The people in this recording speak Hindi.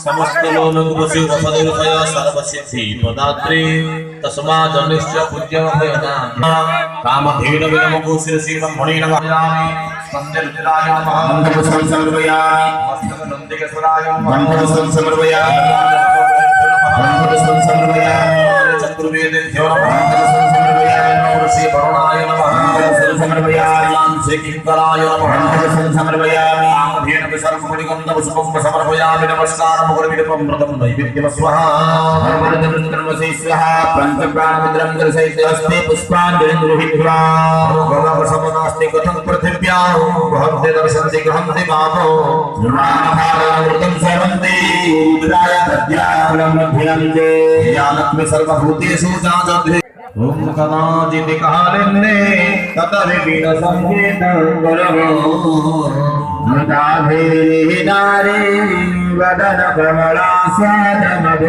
समस्त सर्वसिद्धि पदात्रे तस्मादनिश्च पूज्यमभयना कामधेन विनमको शिरसि ब्रह्मणे नमयामि स्कन्धरुद्राय नमः मन्दपुष्पं समर्पयामि मस्तकनन्दिकेश्वराय नमः मन्दपुष्पं समर्पयामि मन्दपुष्पं समर्पयामि चतुर्वेदेभ्यो नमः मन्दपुष्पं समर्पयामि ऋषि वरुणाय नमः मन्दपुष्पं समर्पयामि किंकराय नमः मन्दपुष्पं समर्पयामि कामधेन विसर्गमणिगन्धपुष्पं समर्पयामि नमस्कारं गुरुविदपमृतं नैवेद्यं स्वाहा सर्वधर्मस्य स्वाहा पंचप्राणमुद्रं दर्शयति हस्ते पुष्पाञ्जलिर्हित्वा भगवसमनास्ति कथं पृथिव्यां भवन्ते दर्शन्ति गृहन्ति मामो निर्वाणभारमृतं सेवन्ति रुद्राय दद्यामध्यन्ते या लक्ष्मी सर्वभूतेषु जागृते ओम कदाचित् कालिन्ने ततविपिन संकेतं गुरवो मृताभिर्नारे वदन कमलासादमभि